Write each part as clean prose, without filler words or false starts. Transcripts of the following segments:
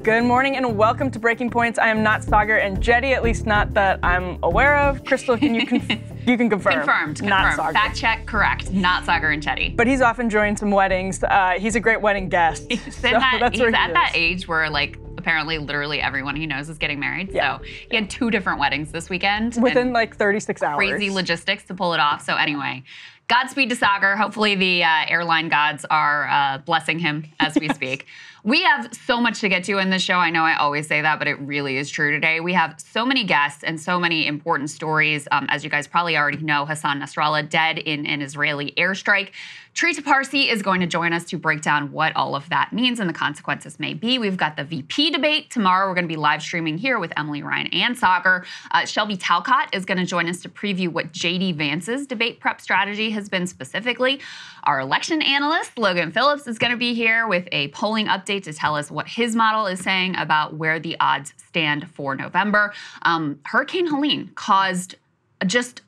Good morning and welcome to Breaking Points. I am not Sagar and Jetty, at least not that I'm aware of. Krystal, can you can confirm? Confirmed. Not Sagar. Fact check, correct. Not Sagar and Jetty. But he's off enjoying some weddings. He's a great wedding guest. He's at that age where, like, apparently literally everyone he knows is getting married. Yeah. So he had 2 different weddings this weekend. Within like 36 hours. Crazy logistics to pull it off. So anyway, Godspeed to Sagar. Hopefully the airline gods are blessing him as we speak. We have so much to get to in this show. I know I always say that, but it really is true today. We have so many guests and so many important stories. As you guys probably already know, Hassan Nasrallah dead in an Israeli airstrike. Trita Parsi is going to join us to break down what all of that means and the consequences may be. We've got the VP debate. Tomorrow we're going to be live streaming here with Emily, Ryan, and Sagar. Shelby Talcott is going to join us to preview what J.D. Vance's debate prep strategy has been specifically. Our election analyst, Logan Phillips, is going to be here with a polling update to tell us what his model is saying about where the odds stand for November. Hurricane Helene caused just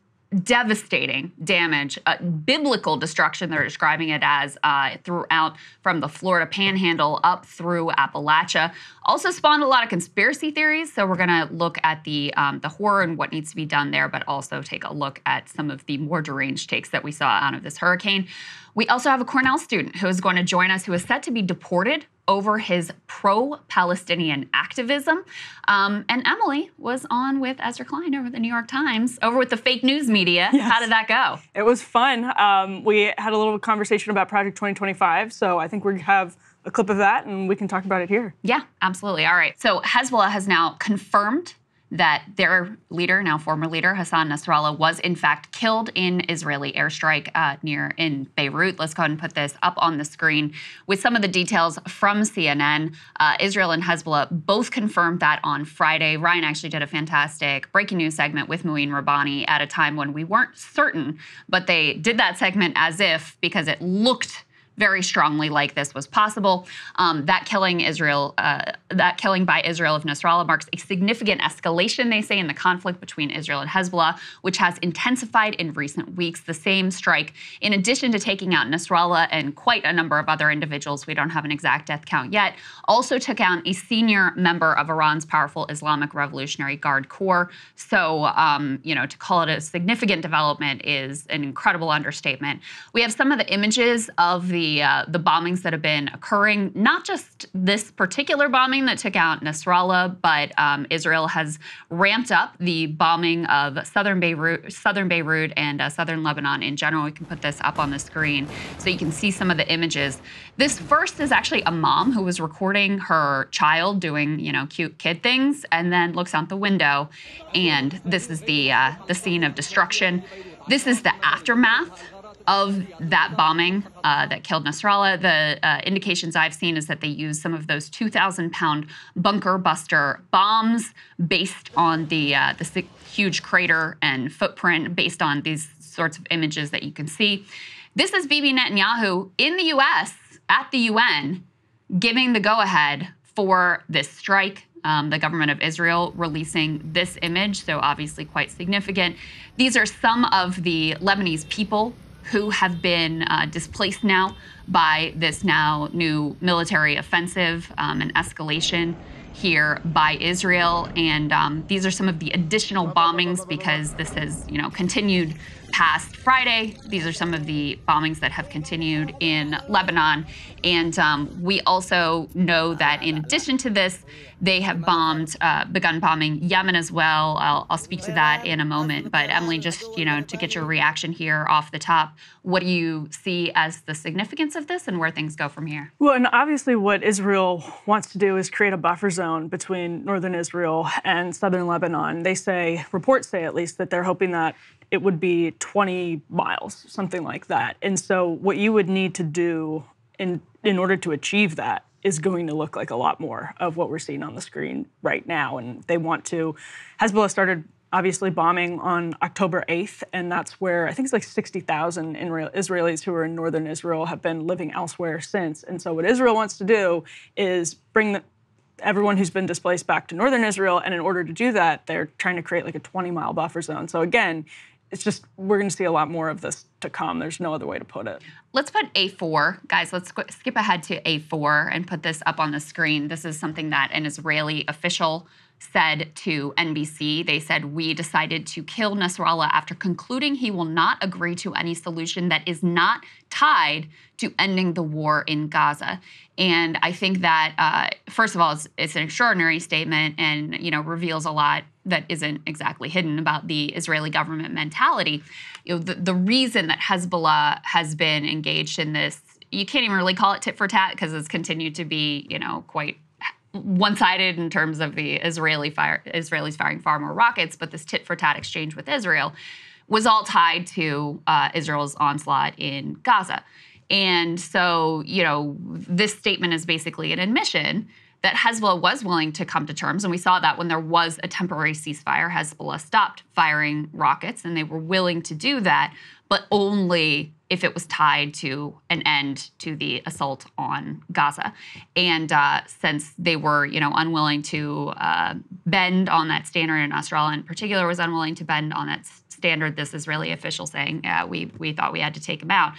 devastating damage, biblical destruction, they're describing it as, throughout from the Florida Panhandle up through Appalachia. Also spawned a lot of conspiracy theories, so we're going to look at the horror and what needs to be done there, but also take a look at some of the more deranged takes that we saw out of this hurricane. We also have a Cornell student who is going to join us who is set to be deported over his pro-Palestinian activism. And Emily was on with Ezra Klein over the New York Times, over with the fake news media. Yes. How did that go? It was fun. We had a little conversation about Project 2025, so I think we have a clip of that and we can talk about it here. Yeah, absolutely. All right. So Hezbollah has now confirmed that their leader, now former leader, Hassan Nasrallah, was in fact killed in Israeli airstrike in Beirut. Let's go ahead and put this up on the screen with some of the details from CNN. Israel and Hezbollah both confirmed that on Friday. Ryan actually did a fantastic breaking news segment with Muin Rabbani at a time when we weren't certain, but they did that segment as if, because it looked very strongly like this was possible. That killing by Israel of Nasrallah marks a significant escalation, they say, in the conflict between Israel and Hezbollah, which has intensified in recent weeks. The same strike, in addition to taking out Nasrallah and quite a number of other individuals, we don't have an exact death count yet, also took out a senior member of Iran's powerful Islamic Revolutionary Guard Corps. So, to call it a significant development is an incredible understatement. We have some of the images of the bombings that have been occurring, not just this particular bombing that took out Nasrallah, but Israel has ramped up the bombing of southern Beirut and southern Lebanon in general. We can put this up on the screen so you can see some of the images. This first is actually a mom who was recording her child doing, cute kid things, and then looks out the window, and this is the scene of destruction. This is the aftermath of that bombing that killed Nasrallah. The indications I've seen is that they used some of those 2,000-pound bunker buster bombs based on the huge crater and footprint, based on these sorts of images that you can see. This is Bibi Netanyahu in the U.S. at the UN giving the go-ahead for this strike. The government of Israel releasing this image, so obviously quite significant. These are some of the Lebanese people who have been displaced now by this now new military offensive and escalation here by Israel. And these are some of the additional bombings, because this has, continued past Friday. These are some of the bombings that have continued in Lebanon. And we also know that in addition to this, they have begun bombing Yemen as well. I'll speak to that in a moment. But Emily, just, to get your reaction here off the top, what do you see as the significance of this and where things go from here? Well, and obviously what Israel wants to do is create a buffer zone between northern Israel and southern Lebanon. Reports say at least, that they're hoping that it would be 20 miles, something like that. And so what you would need to do in order to achieve that is going to look like a lot more of what we're seeing on the screen right now. And Hezbollah started obviously bombing on October 8th, and that's where I think it's like 60,000 Israelis who are in northern Israel have been living elsewhere since. And so what Israel wants to do is bring everyone who's been displaced back to northern Israel, and in order to do that, they're trying to create like a 20-mile buffer zone. So again, it's just, we're going to see a lot more of this to come. There's no other way to put it. Let's put A4. Guys, let's skip ahead to A4 and put this up on the screen. This is something that an Israeli official said to NBC. They said, "We decided to kill Nasrallah after concluding he will not agree to any solution that is not tied to ending the war in Gaza." And I think that, first of all, it's an extraordinary statement and, reveals a lot that isn't exactly hidden about the Israeli government mentality. The reason that Hezbollah has been engaged in this, you can't even really call it tit for tat because it's continued to be, quite one-sided in terms of the Israelis firing far more rockets, but this tit-for-tat exchange with Israel was all tied to Israel's onslaught in Gaza. And so, this statement is basically an admission that Hezbollah was willing to come to terms, and we saw that when there was a temporary ceasefire, Hezbollah stopped firing rockets, and they were willing to do that, but only if it was tied to an end to the assault on Gaza. And since they were, unwilling to bend on that standard, and Nasrallah in particular was unwilling to bend on that standard, this Israeli official saying, we thought we had to take him out.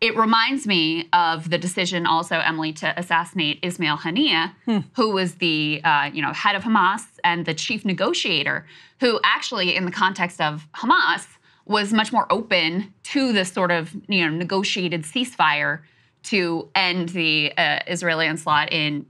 It reminds me of the decision also, Emily, to assassinate Ismail Haniyeh, who was the head of Hamas and the chief negotiator, who actually, in the context of Hamas, was much more open to this sort of negotiated ceasefire to end the Israeli onslaught in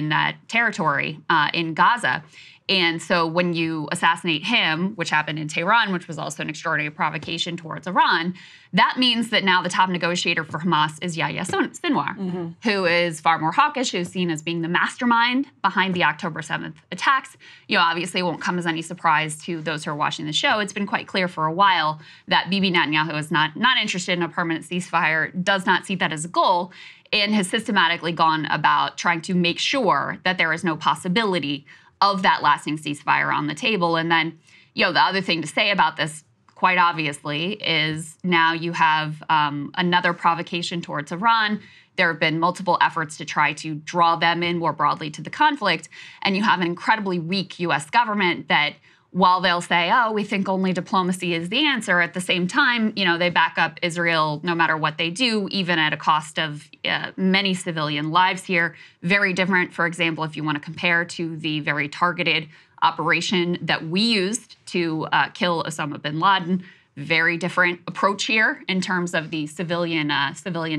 that territory in Gaza. And so when you assassinate him, which happened in Tehran, which was also an extraordinary provocation towards Iran, that means that now the top negotiator for Hamas is Yahya Sinwar, who is far more hawkish, who's seen as being the mastermind behind the October 7th attacks. Obviously it won't come as any surprise to those who are watching the show. It's been quite clear for a while that Bibi Netanyahu is not interested in a permanent ceasefire, does not see that as a goal, and has systematically gone about trying to make sure that there is no possibility of that lasting ceasefire on the table. And then, the other thing to say about this, quite obviously, is now you have another provocation towards Iran. There have been multiple efforts to try to draw them in more broadly to the conflict. And you have an incredibly weak U.S. government that, while they'll say, oh, we think only diplomacy is the answer, at the same time, they back up Israel no matter what they do, even at a cost of many civilian lives here. Very different, for example, if you want to compare to the very targeted operation that we used to kill Osama bin Laden. Very different approach here in terms of the civilian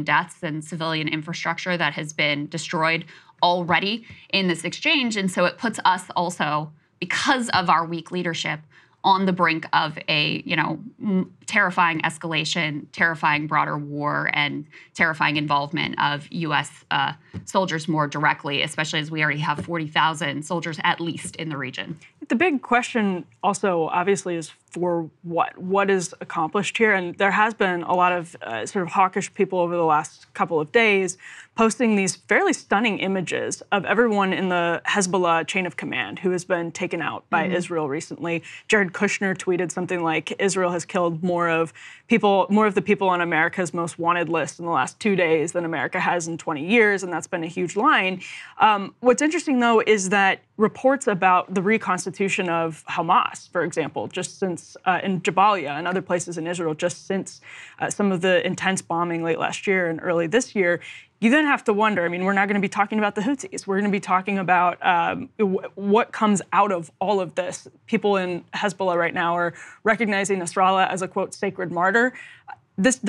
deaths and civilian infrastructure that has been destroyed already in this exchange. And so it puts us also, because of our weak leadership, on the brink of a, terrifying escalation, terrifying broader war, and terrifying involvement of U.S. Soldiers more directly, especially as we already have 40,000 soldiers at least in the region. The big question also, obviously, is for what is accomplished here. And there has been a lot of sort of hawkish people over the last couple of days posting these fairly stunning images of everyone in the Hezbollah chain of command who has been taken out by Israel recently. Jared Kushner tweeted something like, Israel has killed more of the people on America's most wanted list in the last 2 days than America has in 20 years, and that's been a huge line. What's interesting, though, is that reports about the reconstitution of Hamas, for example, just since in Jabalia and other places in Israel, just since some of the intense bombing late last year and early this year, you then have to wonder, we're not going to be talking about the Houthis. We're going to be talking about what comes out of all of this. People in Hezbollah right now are recognizing Nasrallah as a, quote, sacred martyr. This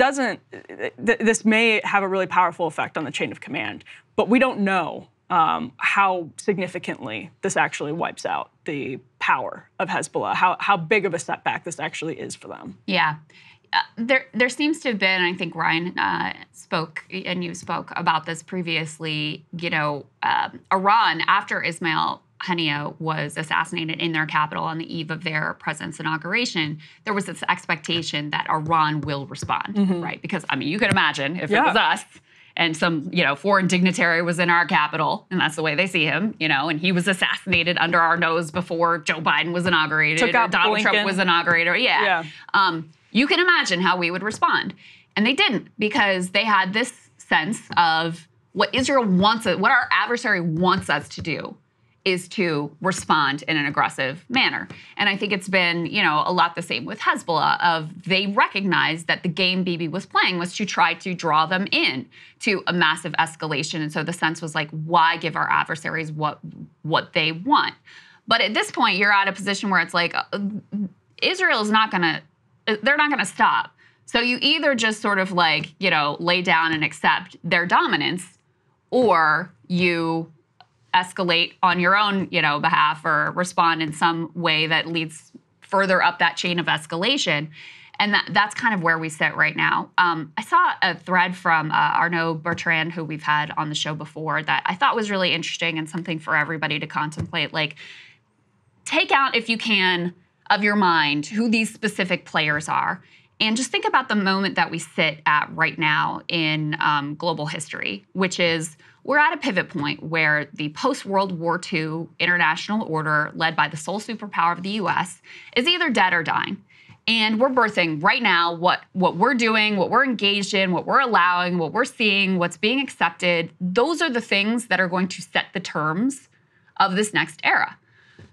may have a really powerful effect on the chain of command, but we don't know how significantly this actually wipes out the power of Hezbollah, how big of a setback this actually is for them. Yeah. There seems to have been, I think Ryan spoke, and you spoke about this previously, Iran, after Ismail Haniyeh was assassinated in their capital on the eve of their president's inauguration, there was this expectation that Iran will respond, right? Because, you could imagine if it was us, and some, foreign dignitary was in our capital, and that's the way they see him, and he was assassinated under our nose before Joe Biden was inaugurated, or Donald Trump was inaugurated. You can imagine how we would respond. And they didn't, because they had this sense of what Israel wants, what our adversary wants us to do is to respond in an aggressive manner. And I think it's been, a lot the same with Hezbollah of they recognized that the game Bibi was playing was to try to draw them in to a massive escalation. And so the sense was like, why give our adversaries what they want? But at this point, you're at a position where it's like, Israel is they're not gonna stop. So you either just sort of like, lay down and accept their dominance, or you escalate on your own, behalf, or respond in some way that leads further up that chain of escalation. And that's kind of where we sit right now. I saw a thread from Arnaud Bertrand, who we've had on the show before, that I thought was really interesting and something for everybody to contemplate. Like, take out, if you can, of your mind who these specific players are. And just think about the moment that we sit at right now in global history, which is we're at a pivot point where the post-World War II international order led by the sole superpower of the U.S. is either dead or dying. And we're birthing right now what we're doing, what we're engaged in, what we're allowing, what we're seeing, what's being accepted. Those are the things that are going to set the terms of this next era.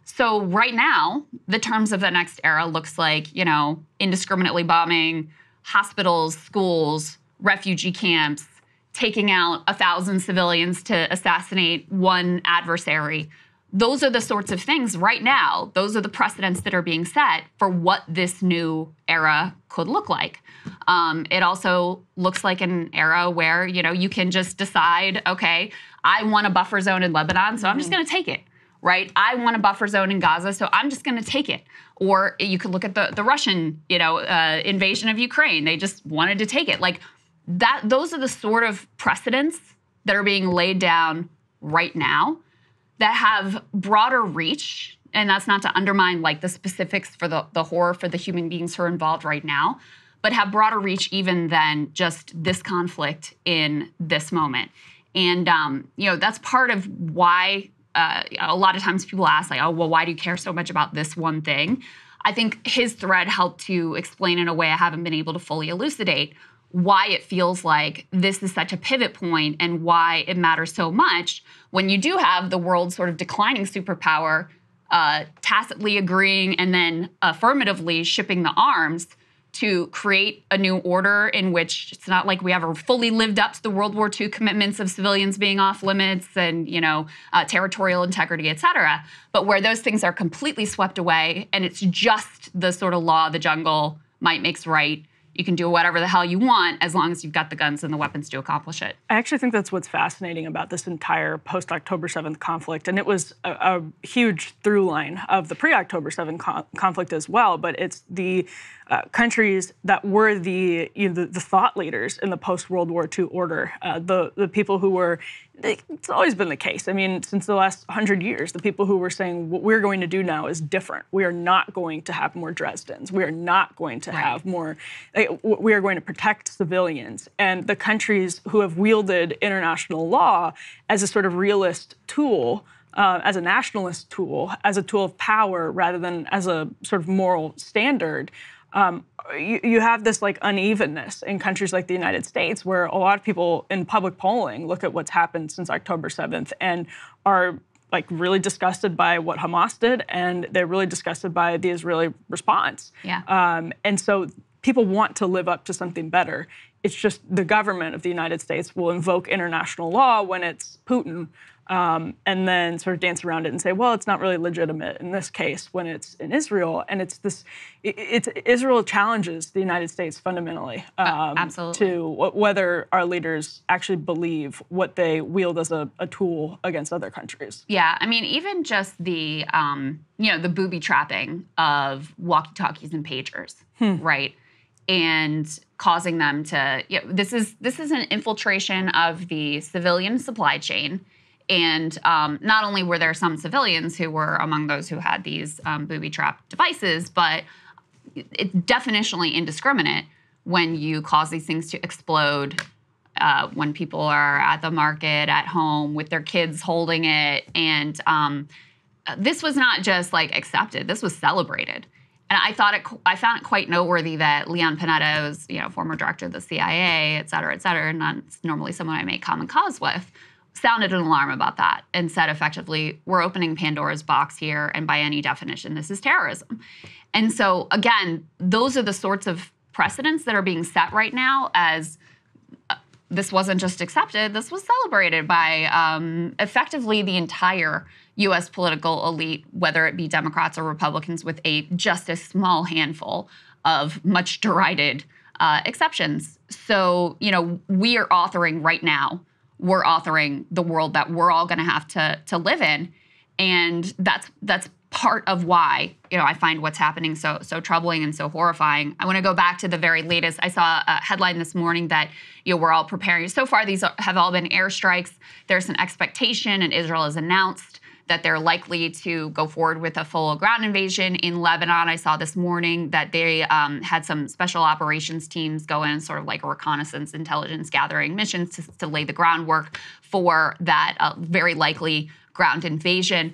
So right now, the terms of the next era looks like, indiscriminately bombing hospitals, schools, refugee camps, taking out 1,000 civilians to assassinate one adversary. Those are the sorts of things right now. Those are the precedents that are being set for what this new era could look like. It also looks like an era where, you can just decide, okay, I want a buffer zone in Lebanon, so I'm just going to take it. Right? I want a buffer zone in Gaza, so I'm just going to take it. Or you could look at the Russian, invasion of Ukraine. They just wanted to take it. Like that. Those are the sort of precedents that are being laid down right now that have broader reach. And that's not to undermine like the specifics for the horror for the human beings who are involved right now, but have broader reach even than just this conflict in this moment. And that's part of why. A lot of times people ask, like, oh, well, why do you care so much about this one thing? I think his thread helped to explain in a way I haven't been able to fully elucidate why it feels like this is such a pivot point and why it matters so much when you do have the world's sort of declining superpower tacitly agreeing and then affirmatively shipping the arms to create a new order in which it's not like we ever fully lived up to the World War II commitments of civilians being off limits and, territorial integrity, et cetera, but where those things are completely swept away and it's just the sort of law of the jungle, might makes right. You can do whatever the hell you want as long as you've got the guns and the weapons to accomplish it. I actually think that's what's fascinating about this entire post-October 7th conflict. And it was a huge through line of the pre-October 7th conflict as well. But it's the countries that were the thought leaders in the post-World War II order, the people who were, it's always been the case. I mean, since the last 100 years, the people who were saying what we're going to do now is different. We are not going to have more Dresdens. We are not going to have more, we are going to protect civilians. And the countries who have wielded international law as a sort of realist tool, as a nationalist tool, as a tool of power rather than as a sort of moral standard, you have this like unevenness in countries like the United States where a lot of people in public polling look at what's happened since October 7th and are like really disgusted by what Hamas did, and they're really disgusted by the Israeli response. Yeah. And so people want to live up to something better. It's just the government of the United States will invoke international law when it's Putin, and then sort of dance around it and say, well, it's not really legitimate in this case when it's in Israel. And Israel challenges the United States fundamentally absolutely. to whether our leaders actually believe what they wield as a tool against other countries. Yeah, I mean, even just the, the booby trapping of walkie-talkies and pagers, right? And causing them to, this is an infiltration of the civilian supply chain. And not only were there some civilians who were among those who had these booby trap devices, but it's definitionally indiscriminate when you cause these things to explode, when people are at the market, at home, with their kids holding it. And this was not just like accepted, this was celebrated. And I found it quite noteworthy that Leon Panetta, who's former director of the CIA, et cetera, and not normally someone I make common cause with, sounded an alarm about that and said effectively, we're opening Pandora's box here, and by any definition, this is terrorism. And so, again, those are the sorts of precedents that are being set right now as this wasn't just accepted, this was celebrated by effectively the entire U.S. political elite, whether it be Democrats or Republicans, with just a small handful of much derided exceptions. So, we are authoring right now. We're authoring the world that we're all going to have to live in, and that's part of why I find what's happening so troubling and so horrifying. I want to go back to the very latest. I saw a headline this morning that we're all preparing. So far, these have all been airstrikes. There's an expectation, and Israel has announced that they're likely to go forward with a full ground invasion in Lebanon. I saw this morning that they had some special operations teams go in, sort of like a reconnaissance intelligence gathering missions to lay the groundwork for that very likely ground invasion.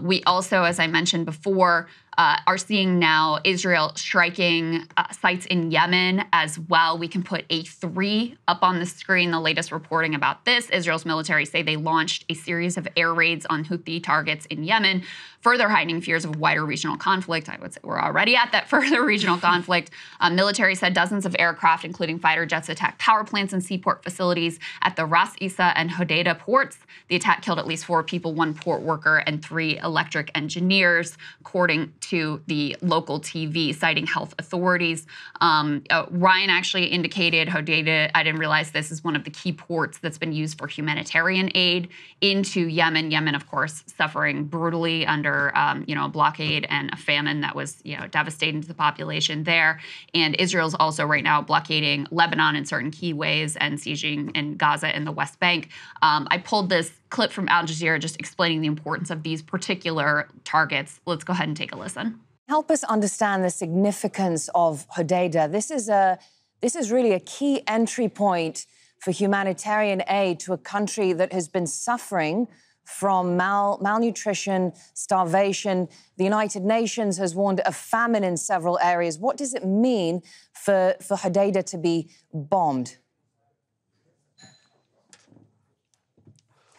We also, as I mentioned before, are seeing now Israel striking sites in Yemen as well. We can put A3 up on the screen, the latest reporting about this. Israel's military say they launched a series of air raids on Houthi targets in Yemen, further heightening fears of wider regional conflict. I would say we're already at that further regional conflict. Military said dozens of aircraft, including fighter jets, attacked power plants and seaport facilities at the Ras Isa and Hodeidah ports. The attack killed at least 4 people, 1 port worker, and 3 electric engineers, according to the local TV, citing health authorities. Ryan actually indicated Hodeidah, I didn't realize this, is one of the key ports that's been used for humanitarian aid into Yemen. Yemen, of course, suffering brutally under a blockade and a famine that was devastating to the population there. And Israel's also right now blockading Lebanon in certain key ways and sieging in Gaza and the West Bank. I pulled this clip from Al Jazeera just explaining the importance of these particular targets. Let's go ahead and take a listen. Help us understand the significance of Hodeidah. This is really a key entry point for humanitarian aid to a country that has been suffering from malnutrition, starvation. The United Nations has warned of famine in several areas. What does it mean for Hodeidah to be bombed?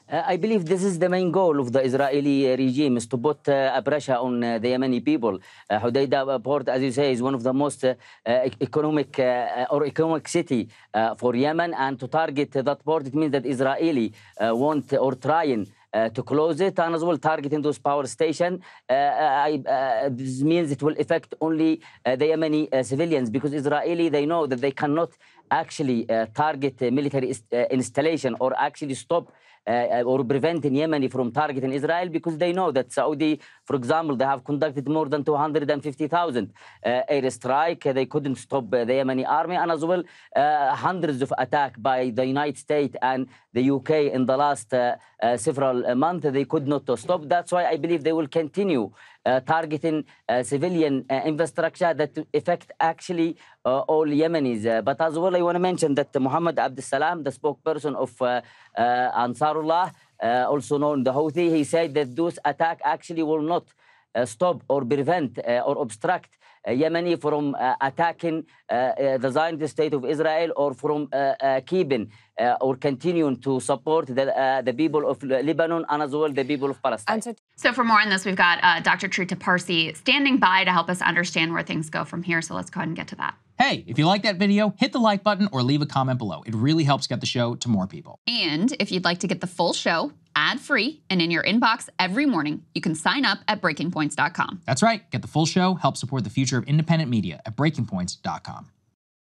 I believe this is the main goal of the Israeli regime, is to put pressure on the Yemeni people. Hodeidah port, as you say, is one of the most economic city for Yemen, and to target that port, it means that Israeli want or trying to close it, and as well targeting those power stations. This means it will affect only the Yemeni civilians, because Israeli, they know that they cannot actually target military installation or actually stop or preventing Yemeni from targeting Israel, because they know that Saudi, for example, they have conducted more than 250,000 airstrike. They couldn't stop the Yemeni army, and as well hundreds of attacks by the United States and the UK in the last several months. They could not stop. That's why I believe they will continue targeting civilian infrastructure that affect actually all Yemenis. But as well, I want to mention that Mohammed Abdel Salam, the spokesperson of Nasrallah, also known the Houthi, he said that those attacks actually will not stop or prevent or obstruct Yemeni from attacking the Zionist state of Israel, or from keeping or continuing to support the people of Lebanon and as well the people of Palestine. So for more on this, we've got Dr. Trita Parsi standing by to help us understand where things go from here. So let's go ahead and get to that. Hey, if you like that video, hit the like button or leave a comment below. It really helps get the show to more people. And if you'd like to get the full show ad-free and in your inbox every morning, you can sign up at breakingpoints.com. That's right. Get the full show, help support the future of independent media at breakingpoints.com.